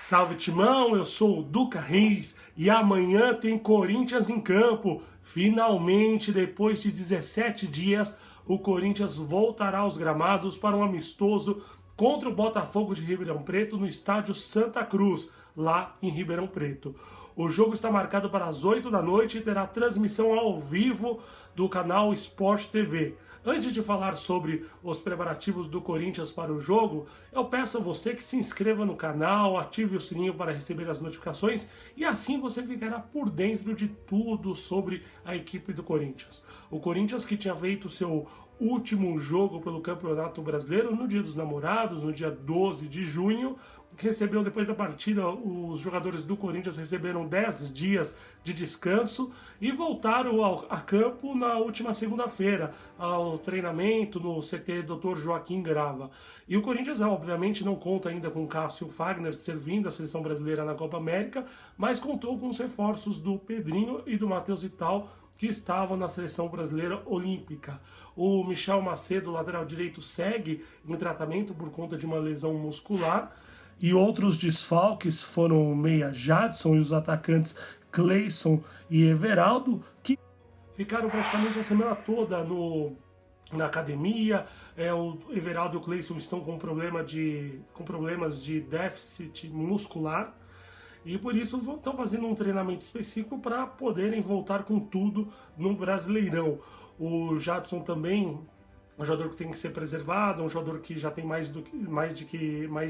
Salve Timão, eu sou o Duca Reis e amanhã tem Corinthians em campo. Finalmente, depois de 17 dias, o Corinthians voltará aos gramados para um amistoso contra o Botafogo de Ribeirão Preto no estádio Santa Cruz, lá em Ribeirão Preto. O jogo está marcado para as 8 da noite e terá transmissão ao vivo do canal Sport TV. Antes de falar sobre os preparativos do Corinthians para o jogo, eu peço a você que se inscreva no canal, ative o sininho para receber as notificações e assim você ficará por dentro de tudo sobre a equipe do Corinthians. O Corinthians que tinha feito seu último jogo pelo Campeonato Brasileiro no Dia dos Namorados, no dia 12 de junho, recebeu depois da partida, os jogadores do Corinthians receberam 10 dias de descanso e voltaram a campo na última segunda-feira, ao treinamento no CT Dr. Joaquim Grava. E o Corinthians, obviamente, não conta ainda com Cássio Fagner servindo a seleção brasileira na Copa América, mas contou com os reforços do Pedrinho e do Matheus Vital, que estavam na seleção brasileira olímpica. O Michel Macedo, lateral direito, segue em tratamento por conta de uma lesão muscular. E outros desfalques foram o meia Jadson e os atacantes Cleison e Everaldo, que ficaram praticamente a semana toda na academia. O Everaldo e o Cleison estão com problemas de déficit muscular. E por isso estão fazendo um treinamento específico para poderem voltar com tudo no Brasileirão. O Jadson também, um jogador que tem que ser preservado, um jogador que já tem mais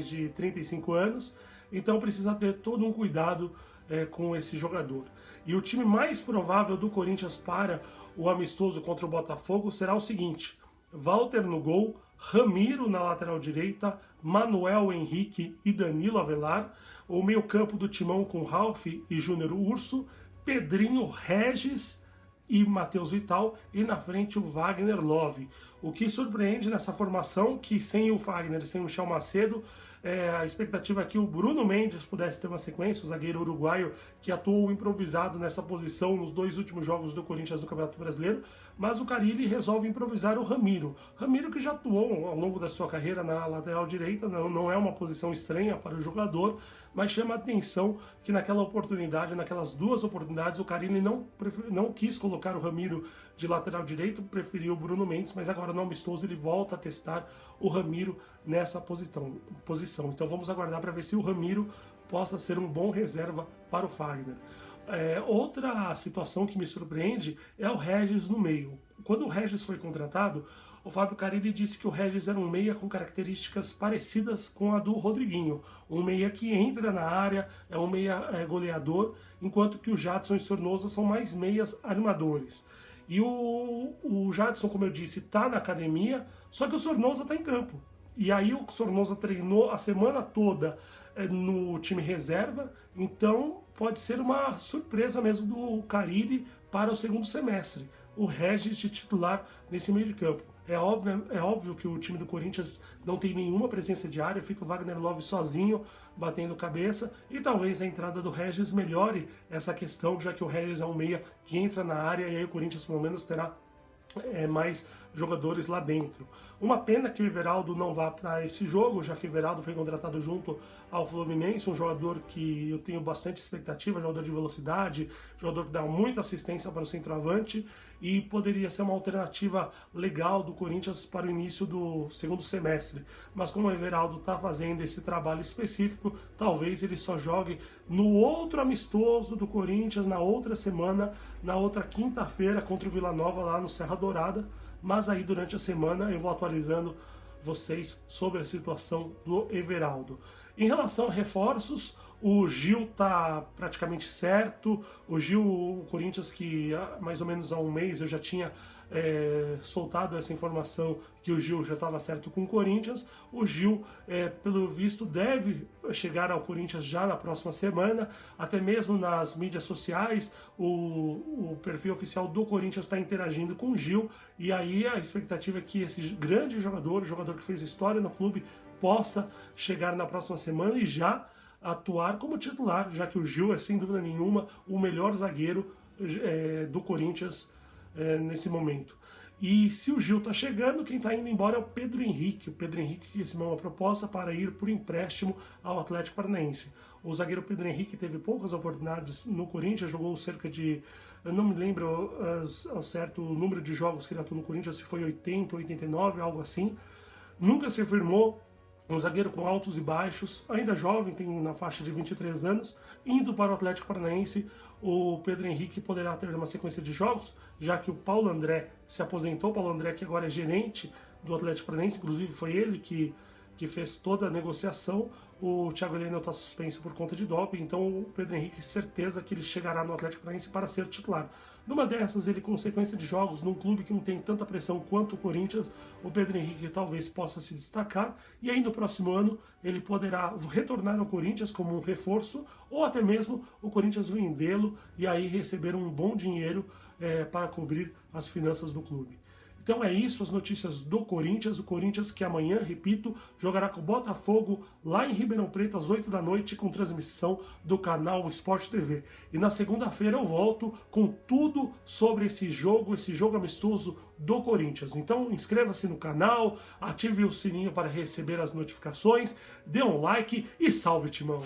de 35 anos, então precisa ter todo um cuidado com esse jogador. E o time mais provável do Corinthians para o amistoso contra o Botafogo será o seguinte: Walter no gol, Ramiro na lateral direita, Manuel Henrique e Danilo Avelar, o meio-campo do Timão com Ralf e Júnior Urso, Pedrinho, Regis e Matheus Vital, e na frente o Wagner Love. O que surpreende nessa formação, que sem o Wagner e sem o Michel Macedo, a expectativa é que o Bruno Mendes pudesse ter uma sequência, o zagueiro uruguaio que atuou improvisado nessa posição nos 2 últimos jogos do Corinthians no Campeonato Brasileiro, mas o Carille resolve improvisar o Ramiro. Ramiro que já atuou ao longo da sua carreira na lateral direita, não é uma posição estranha para o jogador, mas chama a atenção que naquela oportunidade, naquelas 2 oportunidades, o Carille não quis colocar o Ramiro de lateral direito, preferiu o Bruno Mendes, mas agora no amistoso ele volta a testar o Ramiro nessa posição. Então vamos aguardar para ver se o Ramiro possa ser um bom reserva para o Fagner. Outra situação que me surpreende é o Regis no meio. Quando o Regis foi contratado, o Fábio Carille disse que o Regis era um meia com características parecidas com a do Rodriguinho. Um meia que entra na área, é um meia goleador, enquanto que o Jadson e o Sornosa são mais meias armadores. E o Jadson, como eu disse, está na academia, só que o Sornosa está em campo. E aí o Sornosa treinou a semana toda no time reserva, então pode ser uma surpresa mesmo do Carille para o segundo semestre. O Regis de titular nesse meio de campo. É óbvio que o time do Corinthians não tem nenhuma presença de área, fica o Wagner Love sozinho, batendo cabeça, e talvez a entrada do Regis melhore essa questão, já que o Regis é um meia que entra na área e aí o Corinthians pelo menos terá mais jogadores lá dentro. Uma pena que o Everaldo não vá para esse jogo, já que o Everaldo foi contratado junto ao Fluminense, um jogador que eu tenho bastante expectativa, jogador de velocidade, jogador que dá muita assistência para o centroavante e poderia ser uma alternativa legal do Corinthians para o início do segundo semestre. Mas como o Everaldo está fazendo esse trabalho específico, talvez ele só jogue no outro amistoso do Corinthians, na outra semana, na outra quinta-feira contra o Vila Nova lá no Serra Dourada. Mas aí durante a semana eu vou atualizando vocês sobre a situação do Everaldo. Em relação a reforços, o Gil está praticamente certo. O Corinthians, que mais ou menos há um mês eu já tinha soltado essa informação que o Gil já estava certo com o Corinthians. O Gil, pelo visto, deve chegar ao Corinthians já na próxima semana, até mesmo nas mídias sociais. O perfil oficial do Corinthians está interagindo com o Gil, e aí a expectativa é que esse grande jogador, o jogador que fez história no clube, possa chegar na próxima semana e já atuar como titular, já que o Gil é sem dúvida nenhuma o melhor zagueiro do Corinthians nesse momento. E se o Gil tá chegando, quem tá indo embora é o Pedro Henrique. O Pedro Henrique que recebeu uma proposta para ir por empréstimo ao Atlético Paranaense. O zagueiro Pedro Henrique teve poucas oportunidades no Corinthians, jogou cerca de... Eu não me lembro ao certo o número de jogos que ele atuou no Corinthians, se foi 80, 89, algo assim. Nunca se firmou, um zagueiro com altos e baixos, ainda jovem, tem na faixa de 23 anos, indo para o Atlético Paranaense. O Pedro Henrique poderá ter uma sequência de jogos, já que o Paulo André se aposentou. O Paulo André, que agora é gerente do Atlético Paranaense, inclusive foi ele que fez toda a negociação. O Thiago Heleno está suspenso por conta de doping, então o Pedro Henrique, certeza que ele chegará no Atlético Paranaense para ser titular. Numa dessas, ele com sequência de jogos, num clube que não tem tanta pressão quanto o Corinthians, o Pedro Henrique talvez possa se destacar, e aí no próximo ano ele poderá retornar ao Corinthians como um reforço, ou até mesmo o Corinthians vendê-lo e aí receber um bom dinheiro para cobrir as finanças do clube. Então é isso, as notícias do Corinthians. O Corinthians que amanhã, repito, jogará com o Botafogo lá em Ribeirão Preto às 8 da noite com transmissão do canal Sport TV. E na segunda-feira eu volto com tudo sobre esse jogo amistoso do Corinthians. Então inscreva-se no canal, ative o sininho para receber as notificações, dê um like e salve, Timão!